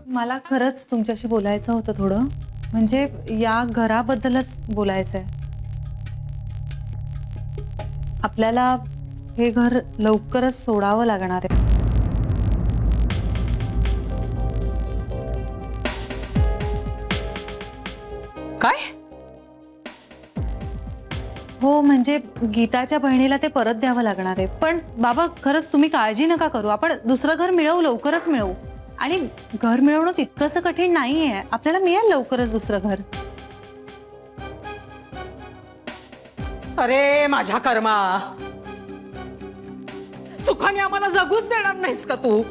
मला खरंच तुमच्याशी बोलायचं होतं थोडं, म्हणजे या घराबद्दलच बोलायचंय. आपल्याला हे घर लवकरच सोडावं लागणार आहे. काय? हो, म्हणजे गीताच्या बहिणीला ते परत द्यावं लागणार आहे. पण बाबा खरंच तुम्ही काळजी नका करू, आपण दुसरं घर मिळवू, लवकरच मिळवू. आणि घर मिळवणं तितकंसं कठीण नाहीये, आपल्याला मिळेल लवकरच दुसरं घर. अरे माझ्या कर्मा, सुखाने आम्हाला जगूच देणार नाहीस का तू?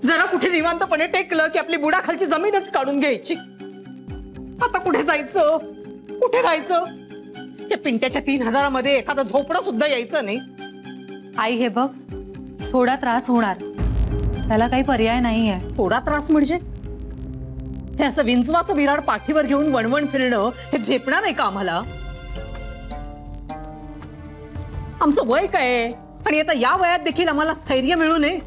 जरा कुठे निवांतपणे टेकलं की आपली बुडाखालची जमीनच काढून घ्यायची. आता कुठे जायचं, कुठे राहायचं? या पिंट्याच्या 3000 मध्ये एखादा झोपडं सुद्धा यायचं नाही. आई हे बघ, थोडा त्रास होणार, त्याला काही पर्याय नाहीये. थोडा त्रास म्हणजे हे असं विंचवाचं विराड पाठीवर घेऊन वणवण फिरणं हे झेपणार नाही का आम्हाला? आमचं वय काय आणि आता या वयात देखील आम्हाला स्थैर्य मिळू नये?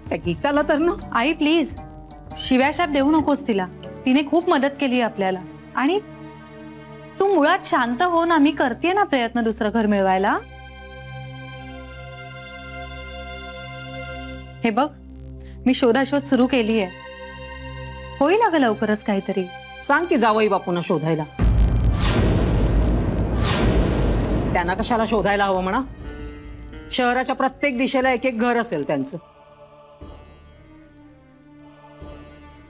त्या गीताला तर ना. आई प्लीज शिव्याशाप देऊ नकोस तिला, तिने खूप मदत केली आपल्याला. आणि तू मुळात शांत हो ना, मी करते ना प्रयत्न दुसरं घर मिळवायला. हे बघ, मी शोधाशोध सुरू केली आहे, होईल अगं लवकरच काहीतरी. सांग की जावई बापूंना शोधायला. त्यांना कशाला शोधायला हवं म्हणा? शहराच्या प्रत्येक दिशेला एक एक घर असेल त्यांचं.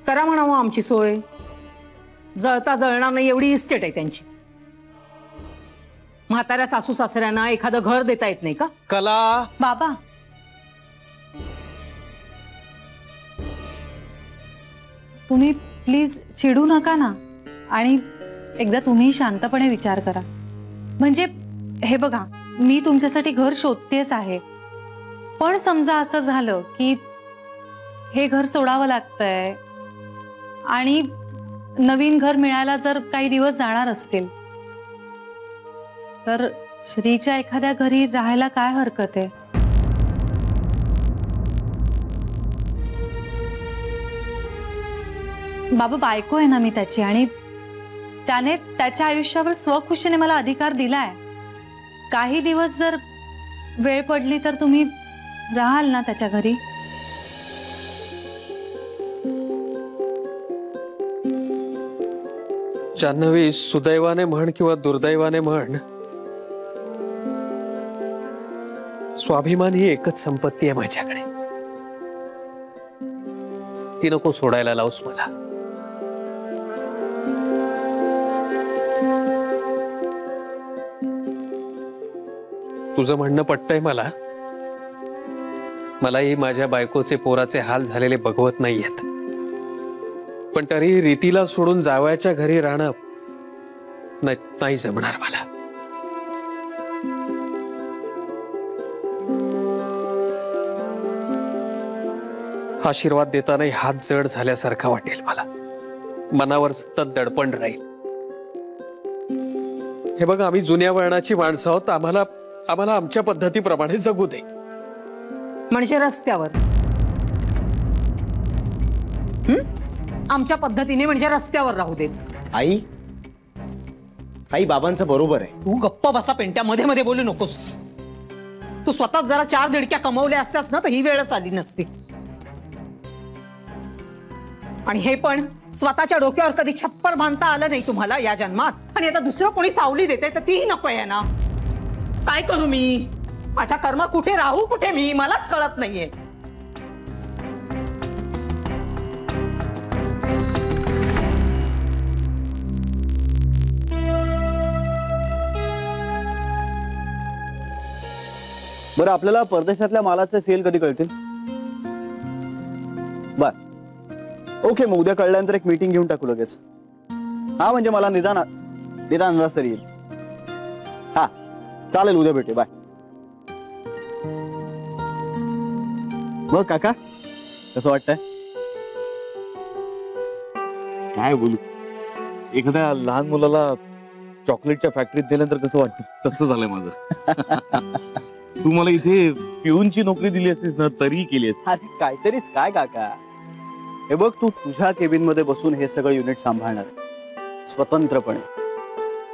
करा म्हणावं आमची सोय, जळता जळणार नाही एवढी इस्टेट आहे त्यांची. म्हाताऱ्या सासू सासऱ्यांना एखादं घर देता येत नाही का? कला बाबा तुम्ही प्लीज चिडू नका ना, आणि एकदा तुम्ही शांतपणे विचार करा. म्हणजे हे बघा, मी तुमच्यासाठी घर शोधतेच आहे, पण समजा असं झालं की हे घर सोडावं लागतंय आणि नवीन घर मिळायला जर काही दिवस जाणार असतील तर श्रीच्या एखाद्या घरी राहायला काय हरकत आहे? बाबा बायको आहे ना मी त्याची, आणि त्याने त्याच्या आयुष्यावर स्वखुशीने मला अधिकार दिलाय. काही दिवस जर वेळ पडली तर तुम्ही राहाल ना त्याच्या घरी? जान्हवी, सुदैवाने म्हण किंवा दुर्दैवाने म्हण, स्वाभिमान ही एकच संपत्ती आहे माझ्याकडे. ती नको सोडायला लावूस मला. तुझं म्हणणं पटतंय मला. मलाही माझ्या बायकोचे पोराचे हाल झालेले बघवत नाहीयेत, पण तरी रीतीला सोडून जावयाच्या घरी राहणं नाही जमणार मला. आशीर्वाद देतानाही हात जड झाल्यासारखा वाटेल मला, मनावर सतत दडपण राहील. हे बघा, आम्ही जुन्या वळणाची माणसं आहोत, आम्हाला आमच्या पद्धतीप्रमाणे जगू दे. म्हणजे रस्त्यावर? आमच्या पद्धतीने म्हणजे रस्त्यावर राहू देत? आई, आई बाबांचं बरोबर आहे. तू गप्प बसा पेंट्या, मध्ये मध्ये बोलू नकोस. तू स्वतः जरा 4 दिडक्या कमवल्या असत्यास ना तर ही वेळच आली नसती. आणि हे पण स्वतःच्या डोक्यावर कधी छप्पर बांधता आलं नाही तुम्हाला या जन्मात, आणि आता दुसरं कोणी सावली देते तर तीही नको आहे ना. काय करू मी? माझ्या कर्मा कुठे राहू, कुठे मी, मलाच कळत नाहीये. बरं, आपल्याला परदेशातल्या मालाचे सेल कधी कळतील? बर, ओके, मग उद्या कळल्यानंतर एक मीटिंग घेऊन टाकू लगेच. हा, म्हणजे मला निदान अंदाज तरी येईल. हा चालेल, उद्या भेटू. बाय. मग काका कसं वाटतंय? काय बोलू, एखाद्या लहान मुलाला चॉकलेटच्या फॅक्टरीत दिल्यानंतर कसं वाटतं तसं झालंय माझं. तू मला इथे पिऊनची नोकरी दिली असतीस ना तरी केली असती. अरे काहीतरीच काय काका. हे बघ, तू तुझ्या केबिन मध्ये बसून हे सगळं युनिट सांभाळणार स्वतंत्रपणे,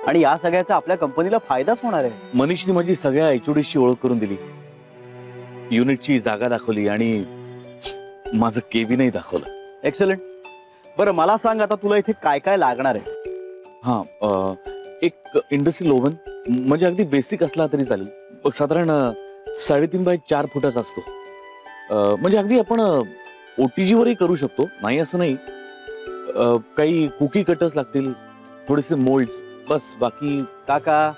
आणि या सगळ्याचा आपल्या कंपनीला फायदाच होणार आहे. मनीषने माझी सगळ्या HODशी ओळख करून दिली, युनिटची जागा दाखवली आणि माझं केबिनही दाखवलं. एक्सलंट. बरं मला सांग, आता तुला इथे काय काय लागणार आहे? हा, एक इंडस्ट्रियल ओव्हन, म्हणजे अगदी बेसिक असला तरी चालेल. साधारण 3.5 बाय 4 फुटाचा असतो. म्हणजे अगदी आपण OTG वरही करू शकतो, नाही असं नाही. काही कुकी कटर्स लागतील, थोडेसे मोल्ड्स, बस. बाकी काका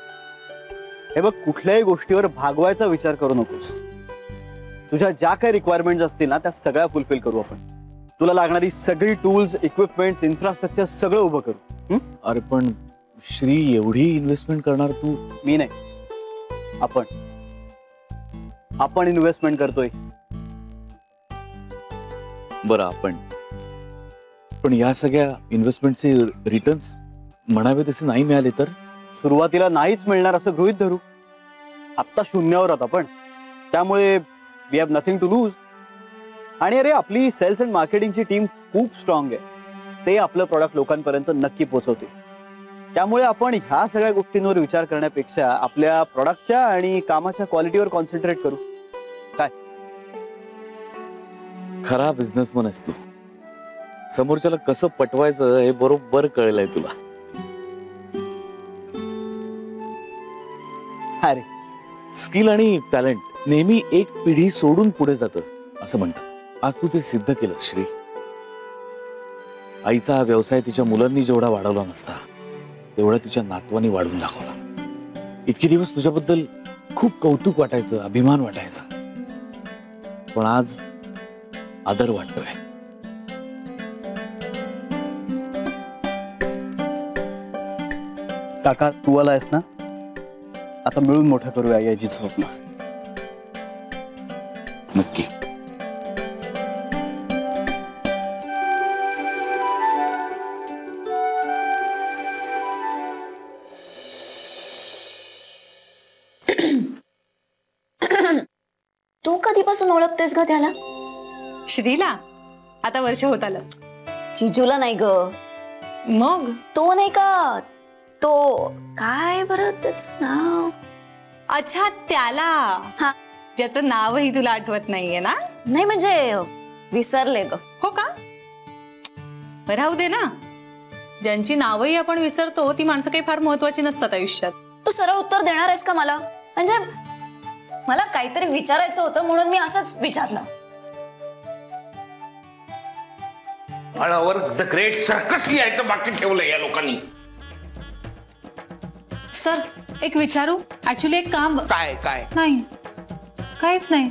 हे बघ, कुठल्याही गोष्टीवर भागवायचा विचार करू नकोस. तुझ्या ज्या काही रिक्वायरमेंट्स असतील ना त्या सगळ्या फुलफिल करू आपण. तुला लागणारी सगळी टूल्स, इक्विपमेंट, इन्फ्रास्ट्रक्चर सगळं उभं करू. अरे पण श्री, एवढी इन्व्हेस्टमेंट करणार तू? मी नाही, आपण इन्व्हेस्टमेंट करतोय. बरं आपण, पण या सगळ्या इन्व्हेस्टमेंटचे रिटर्न्स म्हणावे तसे नाही मिळाले तर? सुरुवातीला नाहीच मिळणार असं गृहीत धरू. आत्ता शून्यावर आहोत आपण, त्यामुळे we have nothing to lose. आणि अरे आपली सेल्स अँड मार्केटिंगची टीम खूप स्ट्रॉंग आहे. ते आपलं प्रॉडक्ट लोकांपर्यंत नक्की पोहोचवते. त्यामुळे आपण ह्या सगळ्या गोष्टींवर विचार करण्यापेक्षा आपल्या प्रॉडक्टच्या आणि कामाच्या क्वालिटीवर कॉन्सन्ट्रेट करू. काय? खरा बिझनेसमन आहेस तू. समोरच्याला कसं पटवायचं हे बरोबर कळलंय तुला. अरे स्किल आणि टॅलेंट नेहमी एक पिढी सोडून पुढे जातं असं म्हणतात. आज तू ते सिद्ध केलंस श्री. आईचा हा व्यवसाय तिच्या मुलांनी जेवढा वाढवला नसता तेवढा तिच्या नातवांनी वाढवून दाखवला. इतके दिवस तुझ्याबद्दल खूप कौतुक वाटायचं, अभिमान वाटायचा, पण आज आदर वाटतोय. काका तू आलायस ना, आता मिळून मोठं करूया याची स्वप्न. नक्की. तू कधीपासून ओळखतेस ग त्याला? श्रीला आता वर्ष होत आलं. जिजूला नाही ग. मग तो नाही का, तो काय बरं त्याचं नाव? अच्छा, त्याला. हा. ज्याचं नावही तुला आठवत नाहीये ना? नाही म्हणजे विसरले ग. हो का? राहू दे ना. ज्यांची नावही आपण विसरतो ती माणसं काही फार महत्वाची नसतात आयुष्यात. तू सरळ उत्तर देणार आहेस का मला? म्हणजे मला काहीतरी विचारायचं होतं म्हणून मी असंच विचारलं. फळावर द ग्रेट सर्कस लिहायचं बाकी ठेवलंय या लोकांनी. सर एक विचारू? ऍक्च्युली एक काम. काय काय? नाही, काहीच नाही,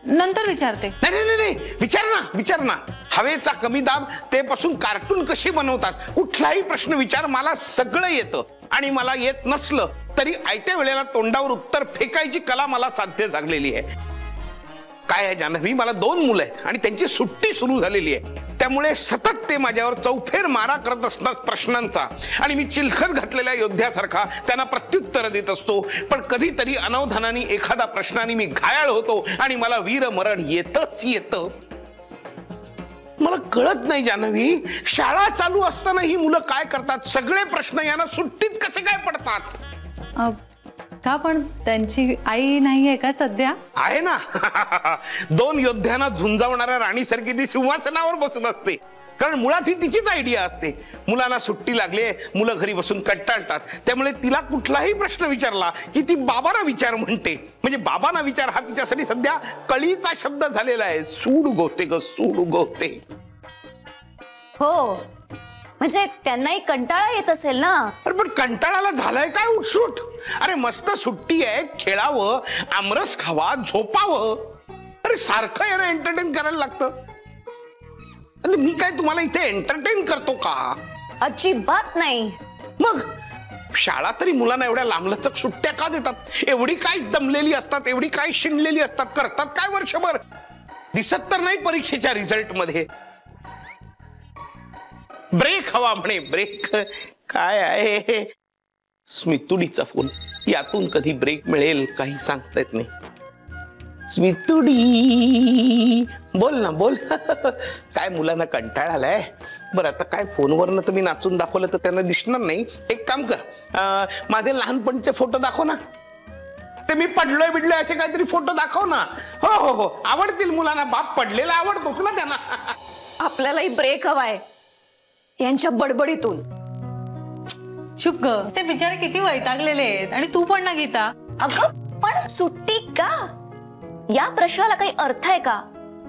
नंतर विचारते. नाही नाही नाही, विचार ना. हवेचा कमी दाब ते पासून कार्टून कशी बनवतात, कुठलाही प्रश्न विचार, मला सगळं येतं. आणि मला येत नसलं तरी आयत्या वेळेला तोंडावर उत्तर फेकायची कला मला साध्य झालेली आहे. काय आहे जान्हवी, मला 2 मुलं आहेत आणि त्यांची सुट्टी सुरू झालेली आहे. त्यामुळे सतत ते माझ्यावर चौफेर मारा करत असतात प्रश्नांचा, आणि मी चिलखत घातलेल्या योद्ध्यासारखा त्यांना प्रत्युत्तर देत असतो. पण कधीतरी अनवधानाने एखादा प्रश्नाने मी घायाळ होतो आणि मला वीरमरण येतच येतं. मला कळत नाही जान्हवी, शाळा चालू असताना ही मुलं काय करतात? सगळे प्रश्न यांना सुट्टीत कसे काय पडतात? का पण त्यांची आई नाहीये का सध्या? आहे ना. 2 योद्ध्यांना झुंजावणाऱ्या राणीसारखी ती सिंहासनावर बसून असते. कारण मुळात ही तिचीच आयडिया असते. मुलांना सुट्टी लागली, मुलं घरी बसून कंटाळतात, त्यामुळे तिला कुठलाही प्रश्न विचारला की ती बाबांना विचार म्हणते. म्हणजे बाबांना विचार हा तिच्यासाठी सध्या कळीचा शब्द झालेला आहे. सूड गोते ग, सूड गोते. हो, म्हणजे त्यांनाही कंटाळा येत असेल ना. अरे पण कंटाळाला झालंय काय उठसूट? अरे मस्त सुट्टी आहे, खेळावं, आमरस खावा, झोपावं. अरे सारखं याला एंटरटेन करायला लागतं. मी काय तुम्हाला इथे एंटरटेन करतो का? अजिबात नाही. मग शाळा तरी मुलांना एवढ्या लांबलचक सुट्ट्या का देतात? एवढी काय दमलेली असतात, एवढी काय शिणलेली असतात, करतात काय वर्षभर? दिसत तर नाही परीक्षेच्या रिझल्ट मध्ये. ब्रेक हवा म्हणे, ब्रेक काय आहे? स्मितुडीचा फोन. यातून कधी ब्रेक मिळेल काही सांगता येत नाही. स्वीतुडी बोल ना बोल. काय मुलांना कंटाळा आलाय. बरं आता काय फोनवरनं तुम्ही नाचून दाखवलं तर त्यांना दिसणार नाही. एक काम कर, माझे लहानपणीचे फोटो दाखव ना. ते मी पडलोय बिडलोय असे काहीतरी फोटो दाखव ना. हो हो हो आवडतील मुलांना. बाप पडलेला आवडतोच ना त्यांना. आपल्यालाही ब्रेक हवाय यांच्या बडबडीतून. चुप ग, ते बिचारे किती वैतागलेले आहेत. आणि तू पण ना गीता. अगं पण सुट्टी का? या प्रश्नाला काही अर्थ आहे का?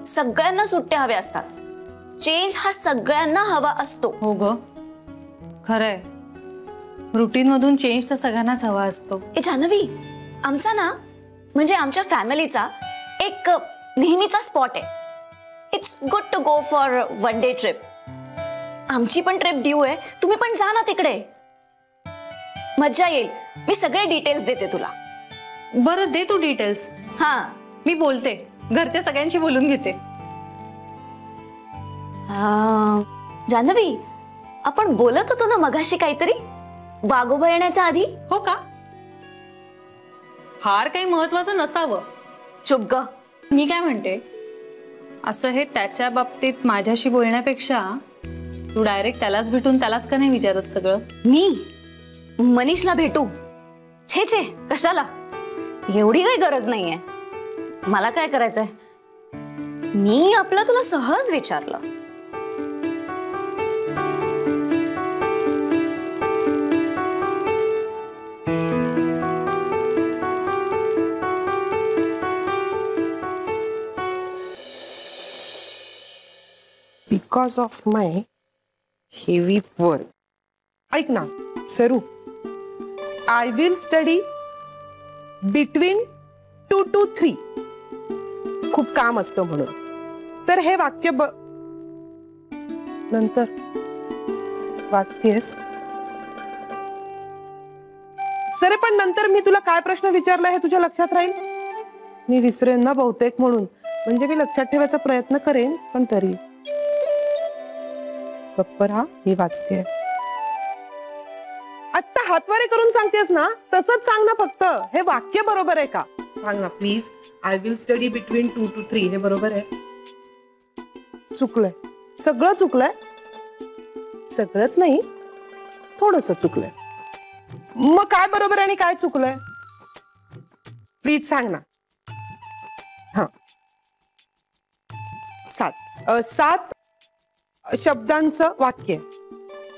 सगळ्यांना सुट्ट्या हव्या असतात. चेंज हा सगळ्यांना हवा असतो. हो ग खरंय. रुटीन मधून चेंज तर सगळ्यांनाच हवा असतो. ए जान्हवी, आमचा ना म्हणजे आमच्या फॅमिलीचा एक नेहमीचा स्पॉट आहे. It's good to go for one day trip. आमची पण ट्रिप ड्यू आहे. तुम्ही पण जा ना तिकडे. मज्जा येईल. मी सगळे डिटेल्स देते तुला. बरं दे तू डिटेल्स. हा मी बोलते, घरच्या सगळ्यांशी बोलून घेते. जान्हवी, आपण बोलत होतो ना मगाशी काहीतरी वाघोबा येण्याच्या आधी. हो का? फार काही महत्वाचं नसावं. चुप ग. मी काय म्हणते, असं हे त्याच्या बाबतीत माझ्याशी बोलण्यापेक्षा तू डायरेक्ट त्यालाच भेटून त्यालाच का नाही विचारत सगळं? मी मनीषला भेटू? छे छे, कशाला? एवढी काही गरज नाहीये. मला काय करायचंय? मी आपलं तुला सहज विचारलं. Because of my heavy work. ऐक ना सरू, I will study between 2 to 3. खूप काम असतं म्हणून. तर हे वाक्य नंतर वाचतेस. सरे पण नंतर मी तुला काय प्रश्न विचारला हे तुझ्या लक्षात राहील? मी विसरेन ना बहुतेक, म्हणून. म्हणजे मी लक्षात ठेवायचा प्रयत्न करेन, पण तरी गप्प राहा. मी वाचते. आत्ता हातवारे करून सांगतेस ना, तसंच सांग ना फक्त. हे वाक्य बरोबर आहे का सांग ना please. I will study between 2 to 3 हे बरोबर आहे? चुकलंय. सगळं चुकलंय. सगळंच नाही, थोडस चुकलंय. मग काय बरोबर आहे आणि काय चुकलंय प्लीज सांग ना. हा 7 शब्दांचं वाक्य.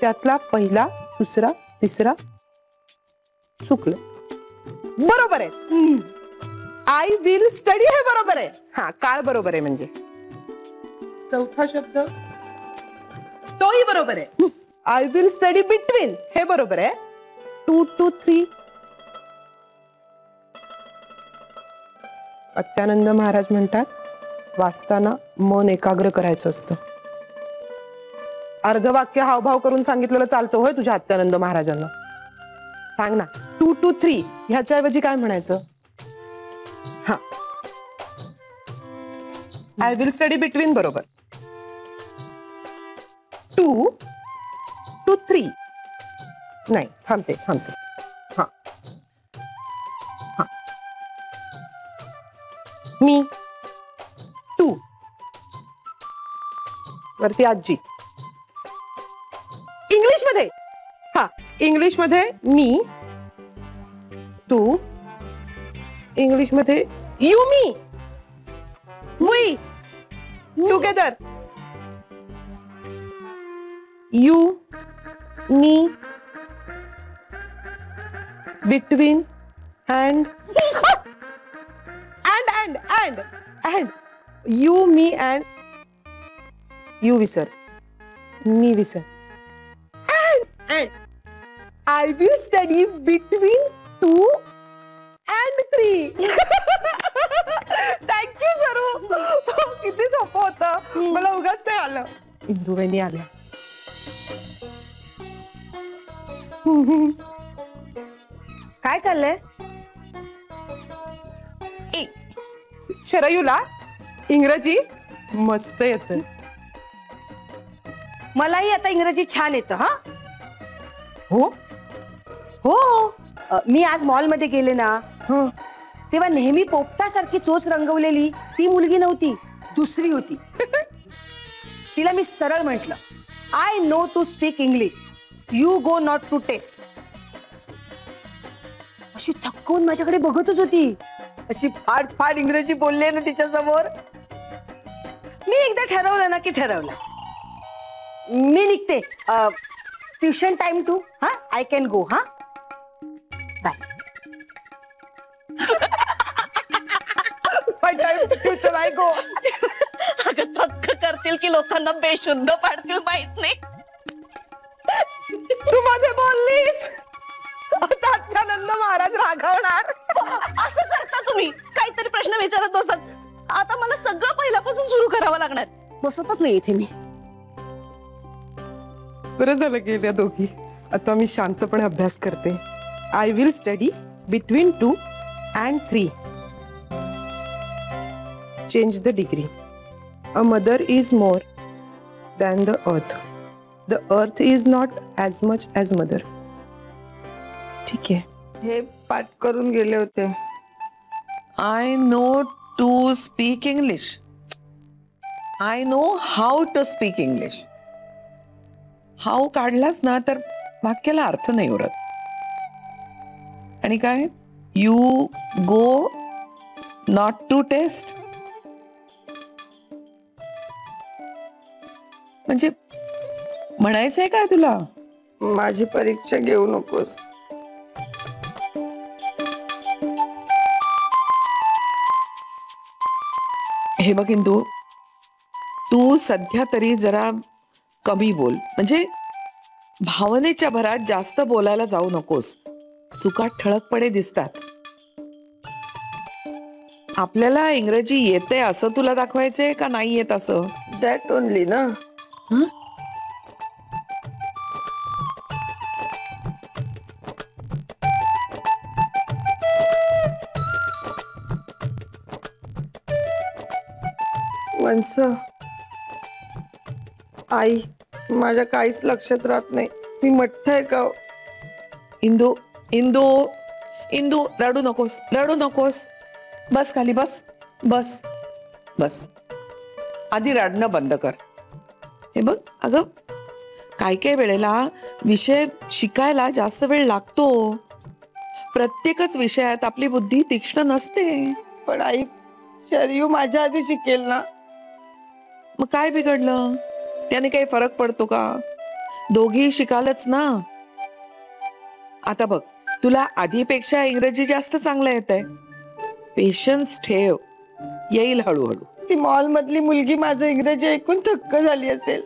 त्यातला पहिला, दुसरा, तिसरा चुकलं. बरोबर आहे. आय विल स्टडी हे बरोबर आहे. हा काळ बरोबर आहे. म्हणजे चौथा शब्द तोही बरोबर आहे. आय विल स्टडी बिटवीन हे बरोबर आहे. 2 to 3 अत्यानंद महाराज म्हणतात, वाचताना मन एकाग्र करायचं असतं. अर्धवाक्य हावभाव करून सांगितलेलं चालतं होय तुझ्या अत्यानंद महाराजांना? सांग ना. 2 to 3 ह्याच्या ऐवजी काय म्हणायचं? हा आय विल स्टडी बिटवीन बरोबर. 2 to 3 नाही, थांबते. हा हा मी, तू, वरती आजी. इंग्लिश मध्ये, हा इंग्लिश मध्ये मी, तू. इंग्लिश मध्ये you, me, we, together. You, me, between, and you, me and you विसर, मी विसर. and I will study between 2 and 3. Thank you सरू. किती सोपं होतं. मला उगाच नाही आलं. इंदुबाईंनी आल्या. काय चाललंय? शरयूला इंग्रजी मस्त येतं. मलाही आता इंग्रजी छान येतं. हा हो हो, मी आज मॉल मध्ये गेले ना, ते तेव्हा नेहमी पोपटासारखी चोच रंगवलेली ती मुलगी नव्हती, दुसरी होती. तिला मी सरळ म्हटलं, I know to speak English, you go not to test. अशी थक्कून माझ्याकडे बघतच होती. अशी फाड फाड इंग्रजी बोलले ना तिच्या समोर. मी एकदा ठरवलं ना की ठरवलं, मी निघते. Tuition time two. हा, आय कॅन गो. हा, बाय. ट्युशन आय गो. अगं थक्क करतील की लोकांना बेशुद्ध पाडतील माहित नाही. तू मध्ये बोललीस, आता अच्चानंद महाराज रागवणार. असं करता तुम्ही, काहीतरी प्रश्न विचारत बसतात. आता मला सगळं पहिल्यापासून सुरू करावं लागणार. बसतच नाही इथे मी. बरं झालं गेल्या दोघी. आता मी शांतपणे अभ्यास करते. I will study between 2 and 3. Change the degree. A mother is more than the earth. The earth is not as much as mother. ठीक आहे, हे पाठ करून गेले होते. I know to speak English. I know how to speak English. How काढलास ना तर वाक्याला अर्थ नाही उरत. आणि काय, you go not to test म्हणजे म्हणायचंय काय तुला? माझी परीक्षा घेऊ नकोस. हे बघ इंदू, तू सध्या तरी जरा कमी बोल. म्हणजे भावनेच्या भरात जास्त बोलायला जाऊ नकोस. चुका ठळकपणे दिसतात. आपल्याला इंग्रजी येते असं तुला दाखवायचंय का नाही येत असं? दॅट ओनली ना. वंस, आई, माझ्या काहीच लक्षात राहत नाही. मी मठ्ठ आहे का? इंदू, इंदू, इंदू, रडू नकोस, रडू नकोस. बस खाली, बस बस बस. आधी रडणं बंद कर. हे बघ अगं, काय काय वेळेला विषय शिकायला जास्त वेळ लागतो. प्रत्येकच विषयात आपली बुद्धी तीक्ष्ण नसते. पण आई, शरयू माझ्या आधी शिकेल ना. मग काय बिघडलं? त्याने काही फरक पडतो का? दोघी शिकालच ना. आता बघ, तुला आधीपेक्षा इंग्रजी जास्त चांगलं येतंय. पेशन्स ठेव, येईल हळूहळू. ती मॉल मधली मुलगी माझं इंग्रजी ऐकून थक्क झाली असेल.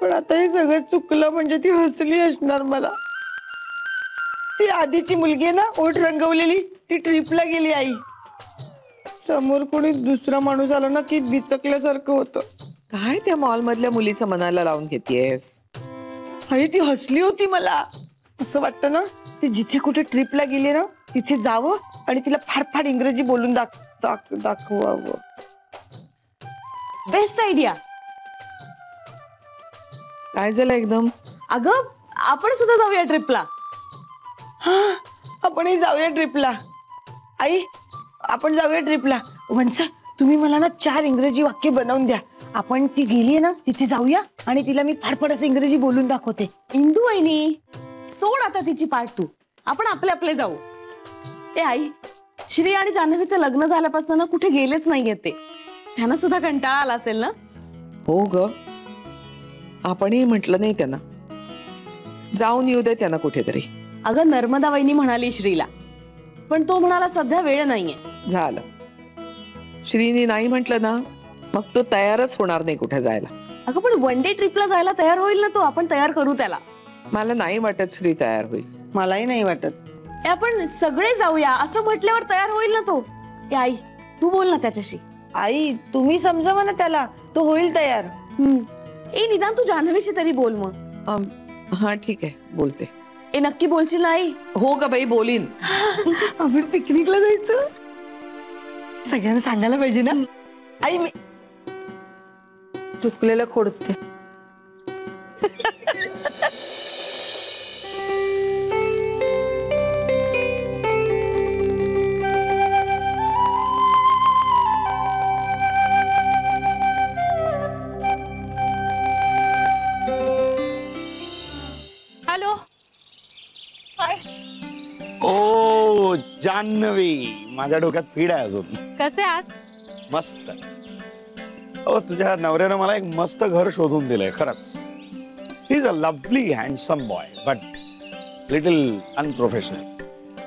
पण आता हे सगळं चुकलं म्हणजे ती हसली असणार मला. ती आधीची मुलगी आहे ना, ओठ रंगवलेली, ती ट्रिपला गेली. आई, समोर कोणी दुसरा माणूस आला ना की बिचकल्यासारखं होतं. काय त्या मॉल मधल्या मुलीचं मनाला लावून घेतेस? आणि ती हसली होती. मला असं वाटतं ना, ती जिथे कुठे ट्रिपला गेली ना तिथे जावं आणि तिला फार फार इंग्रजी बोलून दाखवावं. Best idea. काय झालं एकदम? अगं, आपण सुद्धा जाऊया ट्रिपला. हा, आपणही जाऊया ट्रिपला. आई, आपण जाऊया ट्रिपला. वंस, तुम्ही मला ना 4 इंग्रजी वाक्य बनवून द्या. आपण ती गेली ना तिथे जाऊया आणि तिला मी फार असं इंग्रजी बोलून दाखवते. इंदू वहिनी, सोड आता तिची पाठ तू. आपण आपले आपले जाऊ. ए आई, श्री आणि जान्हवीचं लग्न झाल्यापासून ना कुठे गेलेच नाही येते. त्यांना सुद्धा कंटाळा आला असेल ना. हो ग, आपणही म्हटलं नाही त्यांना. जाऊन येऊ दे त्यांना कुठेतरी. अगं, नर्मदा वहिनी म्हणाली श्रीला, पण तो म्हणाला सध्या वेळ नाहीये. झालं, श्रीनी नाही म्हटलं ना, मग तो तयारच होणार नाही कुठे जायला. अगं, पण वन डे ट्रिपला जायला तयार होईल ना तो. आपण तयार करू त्याला. मला नाही वाटत श्री तयार होईल. मलाही नाही वाटत. आपण सगळे जाऊया असं म्हटल्यावर तयार होईल ना तो. ए आई, तू बोल ना त्याच्याशी. आई, तुम्ही समजावा ना त्याला, तो होईल तयार. ए निदान तू जान्हवीशी तरी बोल मग. हा ठीक आहे, बोलते. ए नक्की बोलशील ना आई? हो का बाई, बोलीन. आपण पिकनिकला जायचं, सगळ्यांना सांगायला पाहिजे ना. आई, मी चुकलेलं खोडते. जान्हवी माझ्या डोक्यात फीड आहे अजून. कसे आहात? मस्त. हो तुझ्या नवऱ्यानं मला एक मस्त घर शोधून दिलंय खरंच. He is a lovely handsome boy but little unprofessional.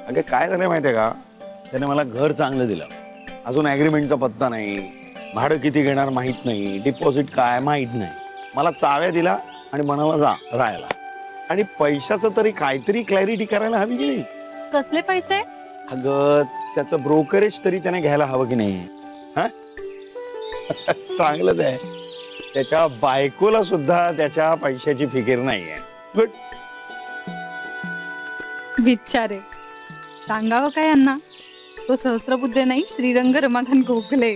अगे काय झालं माहितीये का, त्याने मला घर चांगलं दिलं. अजून ऍग्रीमेंटचा पत्ता नाही, भाडं किती घेणार माहित नाही, डिपॉझिट काय माहित नाही. मला चाव्या दिला आणि म्हणाला जा राहायला. आणि पैशाचं तरी काहीतरी क्लॅरिटी करायला हवी की नाही. कसले पैसे? अगं त्याचं ब्रोकरेज तरी त्याने घ्यायला हवं की नाही. हा चांगलंच आहे. त्याच्या बायकोला सुद्धा त्याच्या पैशाची फिकीर नाहीये. गुड. बिचारे, सांगावं काय यांना. तो सहस्त्रबुद्धे नाही, श्रीरंग रमाकांत गोखले.